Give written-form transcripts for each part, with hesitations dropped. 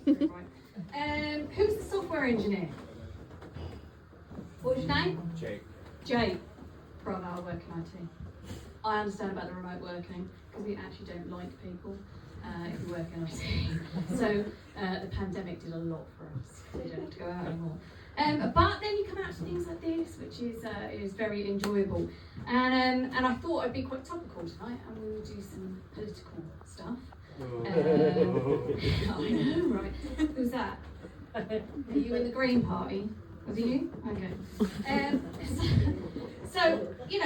Right. Who's the software engineer? What's your name? Jake. Bravo, I work in IT. I understand about the remote working because we actually don't like people if we work in IT. So the pandemic did a lot for us. We don't have to go out anymore. But then you come out to things like this, which is very enjoyable. And I thought I'd be quite topical tonight, and we will do some political stuff. I know, right? Who's that? Are you in the Green Party? Was it you? Okay. So you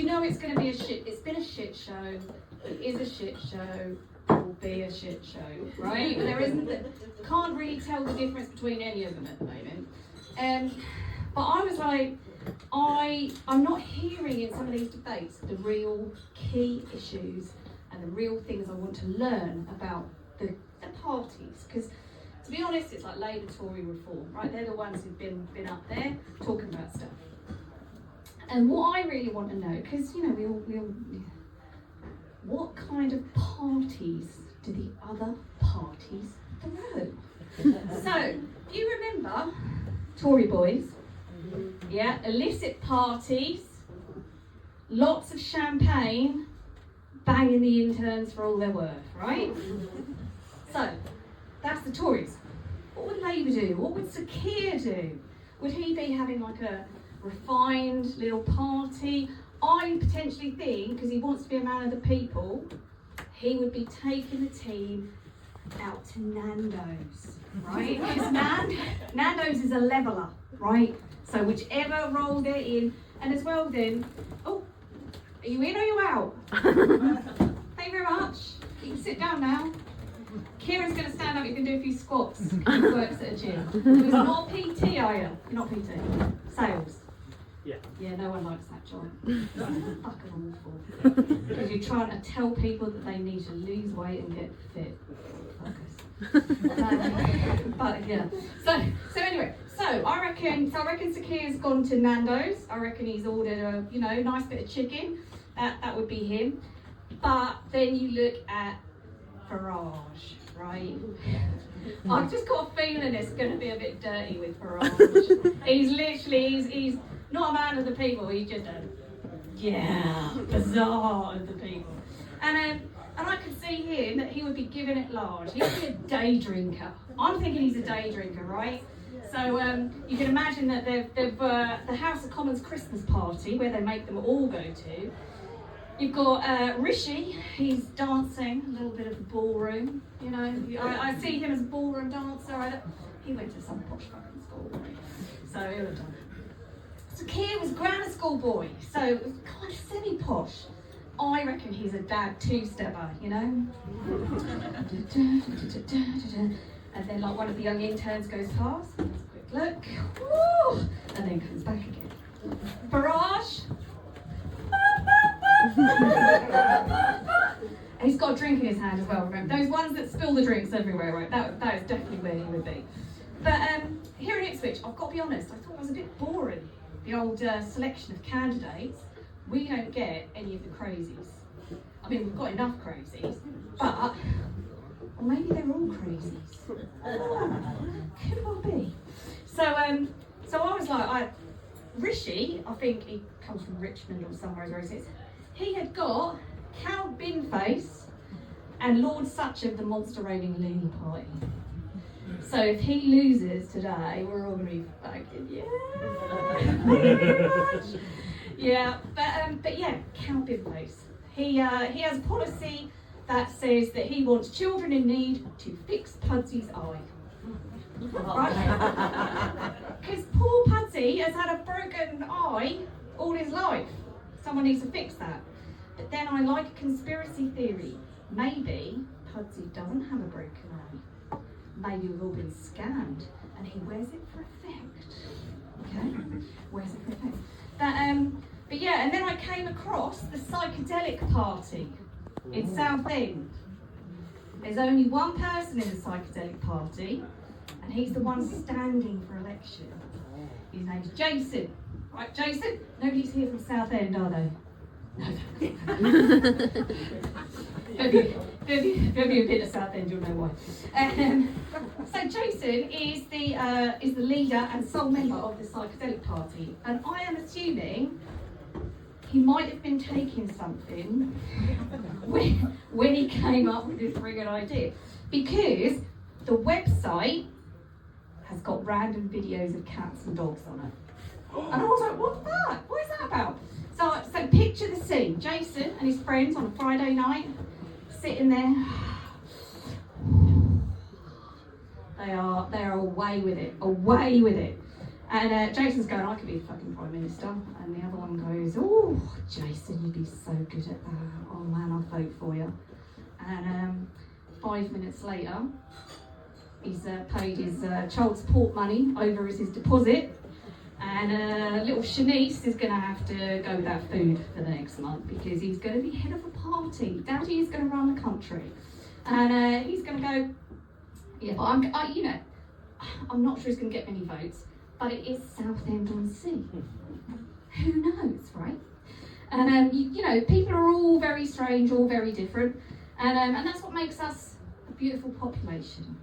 know it's going to be a shit. It's been a shit show. It is a shit show. It will be a shit show, right? There isn't. Can't really tell the difference between any of them at the moment. But I was like, I'm not hearing in some of these debates the real key issues and the real things I want to learn about the parties, because to be honest, it's like Labour, Tory, Reform, right? They're the ones who've been up there talking about stuff. And what I really want to know, because we all, what kind of parties do the other parties throw? So, do you remember Tory boys? Yeah, illicit parties, lots of champagne, banging the interns for all they're worth, right? So, that's the Tories. What would Labour do? What would Sir Keir do? Would he be having like a refined little party? I potentially think, because he wants to be a man of the people, he would be taking the team out to Nando's, right? Because Nando's is a leveller, right? So whichever role they're in, and as well then, oh, are you in or are you out? Thank you very much. You can sit down now. Kieran's going to stand up, you can do a few squats. He works at a gym. He's not PT, are you? You're not PT. Sales. Yeah, no one likes that job. It's fucking awful. Because you're trying to tell people that they need to lose weight and get fit. Fuckers. But yeah. So anyway, I reckon Sir Keir's gone to Nando's. I reckon he's ordered a nice bit of chicken. That would be him. But then you look at Farage, right? I've just got a feeling it's going to be a bit dirty with Farage. He's not a man of the people. He's just bizarre of the people. And I could see him that he would be giving it large. He would be a day drinker. I'm thinking he's a day drinker, right? So you can imagine that they've the House of Commons Christmas party where they make them all go to. You've got Rishi, he's dancing, a little bit of the ballroom, I see him as a ballroom dancer. He went to some posh fucking school, right? So he would have done it. So Keir was a grammar school boy, so it was kind of semi-posh. I reckon he's a dad two-stepper, And then like one of the young interns goes past, has a quick look, woo, and then comes back again. Farage. He's got a drink in his hand as well, remember? Those ones that spill the drinks everywhere, right? That is definitely where he would be. But here in Ipswich, I've got to be honest, I thought it was a bit boring. The old selection of candidates. We don't get any of the crazies. I mean, we've got enough crazies, but or maybe they're all crazies. Could well be. So I was like, Rishi, I think he comes from Richmond or somewhere where he sits. He had got Count Binface and Lord Such of the monster raining loony party. So if he loses today, we're all going to be fucking yeah. But yeah, Count Binface. He has a policy that says that he wants children in need to fix Pudsy's eye. Right? Because poor Pudsey has had a broken eye all his life. Someone needs to fix that. But then I like a conspiracy theory. Maybe Pudsey doesn't have a broken eye. Maybe we've all been scammed and he wears it for effect. Okay? Wears it for effect. But yeah, and then I came across the psychedelic party in Southend. There's only one person in the psychedelic party, and he's the one standing for election. His name's Jason. Right, Jason? Nobody's here from Southend, are they? No. If you've been to Southend, you'll know why. So Jason is the leader and sole member of the psychedelic party, and I am assuming he might have been taking something when he came up with this friggin' idea, because the website has got random videos of cats and dogs on it. And I was like, what's that? What is that about? So picture the scene. Jason and his friends on a Friday night, sitting there. They are away with it. And Jason's going, I could be a fucking Prime Minister. And the other one goes, oh, Jason, you'd be so good at that. Oh man, I'll vote for you. And 5 minutes later, he's paid his child support money over as his deposit. And little Shanice is going to have to go without food for the next month because he's going to be head of a party. Daddy is going to run the country. And he's going to go, yeah, but I'm not sure he's going to get many votes, but it is Southend-on-Sea. Who knows, right? And, people are all very strange, all very different. And that's what makes us a beautiful population.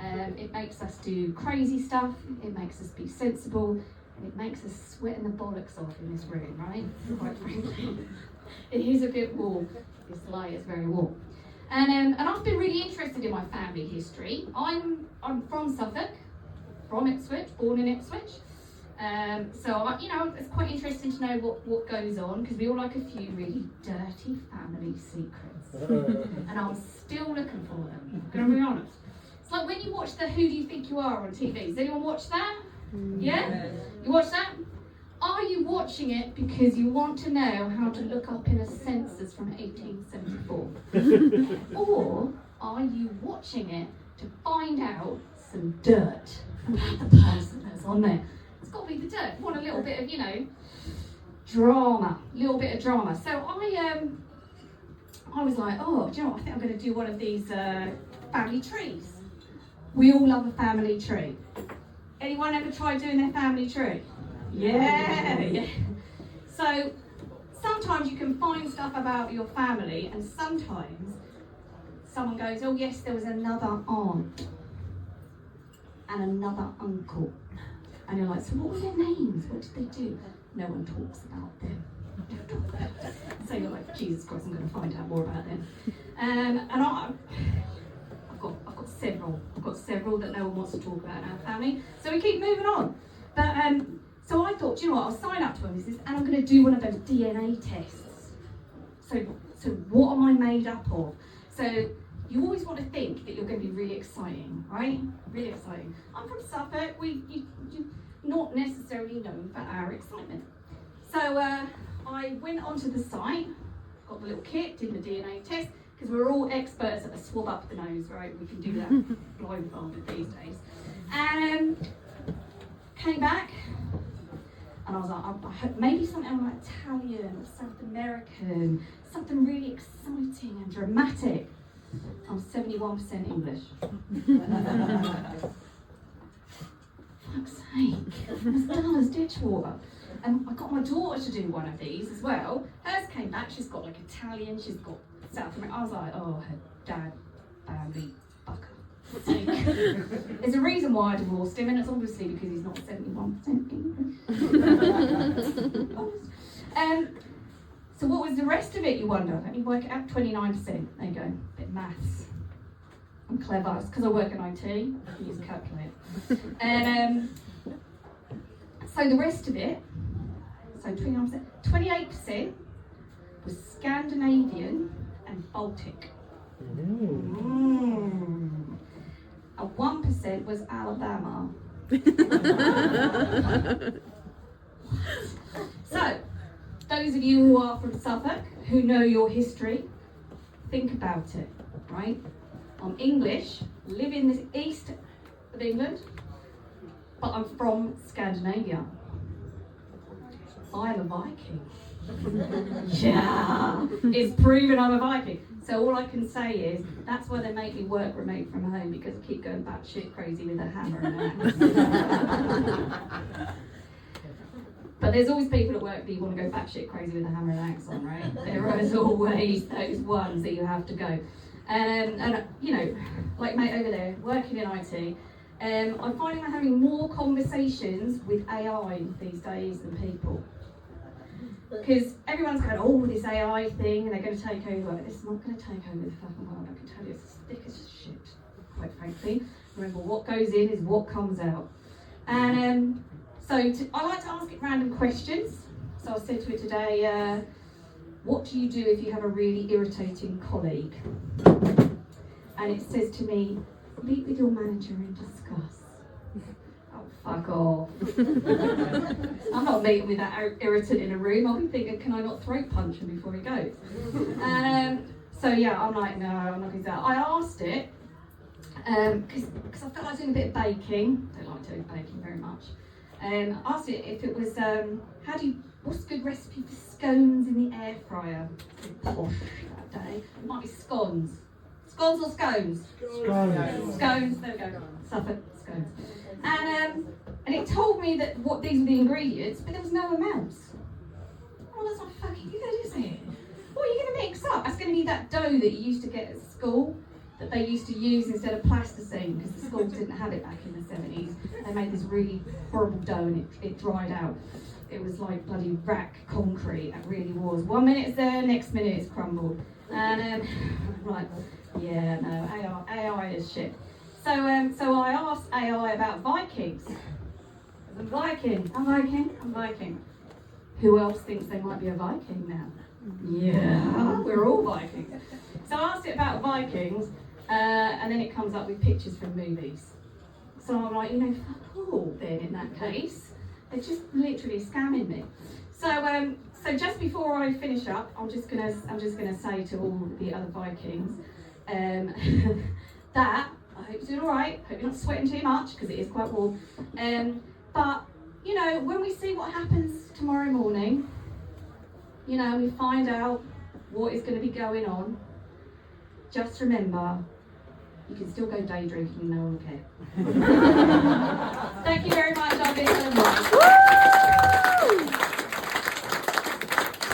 It makes us do crazy stuff, it makes us be sensible, and it makes us sweating the bollocks off in this room, right? Quite frankly. It is a bit warm. This light is very warm. And I've been really interested in my family history. I'm from Suffolk, from Ipswich, born in Ipswich. So it's quite interesting to know what goes on, because we all like a few really dirty family secrets. And I'm still looking for them, I'm going to be honest. It's like when you watch the Who Do You Think You Are on TV. Does anyone watch that? Yeah? You watch that? Are you watching it because you want to know how to look up in a census from 1874? Or are you watching it to find out some dirt about the person that's on there? It's got to be the dirt. You want a little bit of, drama. A little bit of drama. So I was like, oh, do you know what? I think I'm going to do one of these family trees. We all love a family tree. Anyone ever tried doing their family tree? Yeah. So sometimes you can find stuff about your family, and sometimes someone goes, oh yes, there was another aunt and another uncle. And you're like, so what were their names? What did they do? No one talks about them. So you're like, Jesus Christ, I'm going to find out more about them. And I've got several that no one wants to talk about in our family. So we keep moving on. But so I thought, you know what, I'll sign up to one of these, and I'm going to do one of those DNA tests. So what am I made up of? So you always want to think that you're going to be really exciting, right? Really exciting. I'm from Suffolk. You're not necessarily known for our excitement. So I went onto the site, got the little kit, did the DNA test, because we're all experts at a swab up the nose, right? We can do that blindfolded these days. And came back, and I was like, I hope maybe something like Italian or South American, something really exciting and dramatic. I'm 71% English. Fuck's sake, as dull as ditch water. And I got my daughter to do one of these as well. Hers came back, she's got like Italian, she's got South American. I was like, oh, her dad, family, fucker. There's a reason why I divorced him, and it's obviously because he's not 71% English. So what was the rest of it, you wonder? Let me work it out. 29%. There you go. Bit of maths. I'm clever. It's because I work in IT. I can use a calculator. And so the rest of it, so 29%, 28% was Scandinavian and Baltic. And 1% was Alabama. So, those of you who are from Suffolk, who know your history, think about it, right? I'm English, live in the east of England, but I'm from Scandinavia. I'm a Viking. Yeah, it's proven I'm a Viking. So all I can say is, that's why they make me work remote from home, because I keep going batshit crazy with a hammer and an axe. But there's always people at work that you want to go batshit crazy with a hammer and axe on, right? There is always those ones that you have to go. And you know, like mate over there, working in IT, I'm finding I'm having more conversations with AI these days than people. Because everyone's going, oh, this AI thing, and they're going to take over. It's not going to take over the fucking world, I can tell you. It's as thick as shit, quite frankly. Remember, what goes in is what comes out. And I like to ask it random questions. So I said to it today, what do you do if you have a really irritating colleague? And it says to me, meet with your manager and discuss. Oh, fuck off. I'm not meeting with that irritant in a room. I'll be thinking, can I not throat punch him before he goes? So yeah, I'm like, no, I'm not going to do that. I asked it, because I felt like doing a bit of baking. I don't like doing baking very much. I asked it if it was, what's a good recipe for scones in the air fryer? Posh that day. It might be scones. Scones or scones? Scones. Scones, there we go. Suffolk, scones. And it told me that what these were the ingredients, but there was no amounts. I was like, fucking, you gonna do something? What are you gonna mix up? That's gonna be that dough that you used to get at school, that they used to use instead of plasticine, because the schools didn't have it back in the 70s. They made this really horrible dough and it dried out. It was like bloody rack concrete, it really was. 1 minute it's there, next minute it's crumbled. And I'm like, yeah, no, AI is shit. So I asked AI about Vikings. I'm Viking. Who else thinks they might be a Viking now? Yeah, we're all Vikings. So I asked it about Vikings, and then it comes up with pictures from movies. So I'm like, fuck all then in that case. They're just literally scamming me. So just before I finish up, I'm just gonna say to all the other Vikings that I hope you're doing all right. Hope you're not sweating too much because it is quite warm. But when we see what happens tomorrow morning, we find out what is going to be going on. Just remember, you can still go day drinking and no one will care.